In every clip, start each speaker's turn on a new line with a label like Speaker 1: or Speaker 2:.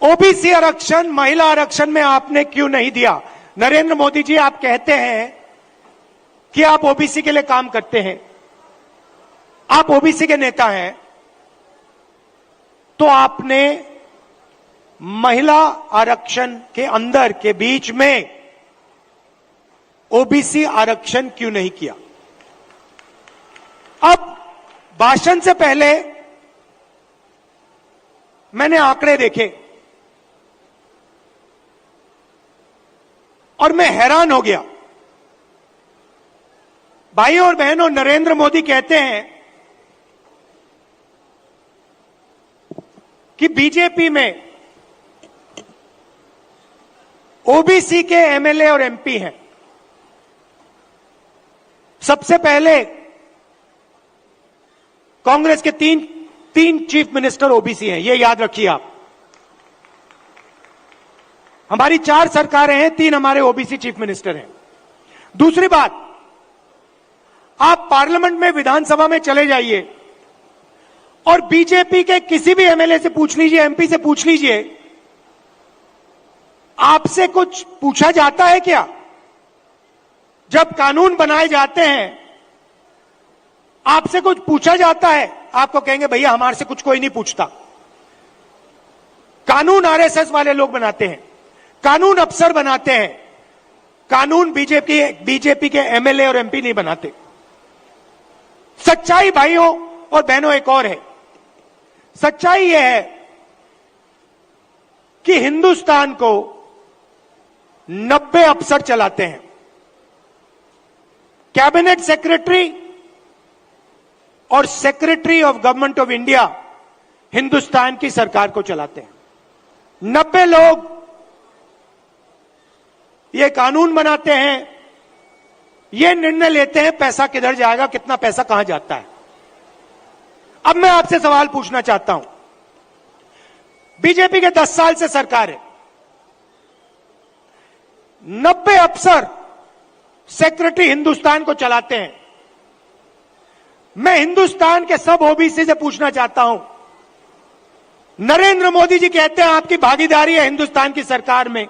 Speaker 1: OBC आरक्षण, महिला आरक्षण में आपने क्यों नहीं दिया? नरेंद्र मोदी जी, आप कहते हैं कि आप ओबीसी के लिए काम करते हैं, आप ओबीसी के नेता हैं, तो आपने महिला आरक्षण के अंदर के बीच में ओबीसी आरक्षण क्यों नहीं किया? अब भाषण से पहले मैंने आंकड़े देखे और मैं हैरान हो गया। भाइयों और बहनों, नरेंद्र मोदी कहते हैं कि बीजेपी में ओबीसी के एमएलए और एमपी हैं। सबसे पहले कांग्रेस के तीन चीफ मिनिस्टर ओबीसी हैं, ये याद रखिए आप। हमारी 4 सरकारें हैं, 3 हमारे ओबीसी चीफ मिनिस्टर हैं। दूसरी बात, आप पार्लियामेंट में, विधानसभा में चले जाइए और बीजेपी के किसी भी एमएलए से पूछ लीजिए, एमपी से पूछ लीजिए, आपसे कुछ पूछा जाता है क्या? जब कानून बनाए जाते हैं आपसे कुछ पूछा जाता है? आपको कहेंगे भैया हमारे से कुछ कोई नहीं पूछता। कानून आरएसएस वाले लोग बनाते हैं, कानून अफसर बनाते हैं, कानून बीजेपी के एमएलए और एमपी नहीं बनाते। सच्चाई भाइयों और बहनों एक और है। सच्चाई यह है कि हिंदुस्तान को 90 अफसर चलाते हैं। कैबिनेट सेक्रेटरी और secretary of government of India Hindustan की सरकार को चलाते हैं। 90 लोग ये कानून बनाते हैं, ये निर्णय लेते हैं पैसा किधर जाएगा, कितना पैसा कहां जाता है। अब मैं आपसे सवाल पूछना चाहता हूं, बीजेपी के 10 साल से सरकार है, 90 अफसर सेक्रेटरी हिंदुस्तान को चलाते हैं। मैं हिंदुस्तान के सब ओबीसी से पूछना चाहता हूं, नरेंद्र मोदी जी कहते हैं आपकी भागीदारी है हिंदुस्तान की सरकार में,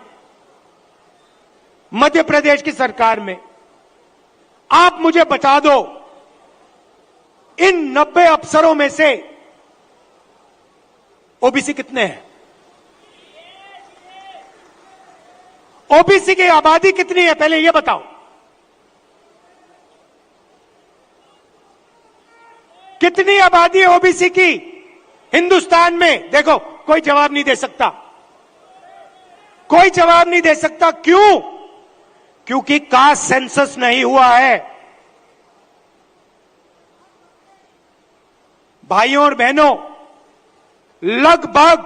Speaker 1: मध्य प्रदेश की सरकार में। आप मुझे बता दो, इन 90 अफसरों में से ओबीसी कितने हैं? ओबीसी की आबादी कितनी है पहले यह बताओ। कितनी आबादी है ओबीसी की हिंदुस्तान में? देखो, कोई जवाब नहीं दे सकता, कोई जवाब नहीं दे सकता। क्यों? क्योंकि कास्ट सेंसस नहीं हुआ है। भाइयों और बहनों, लगभग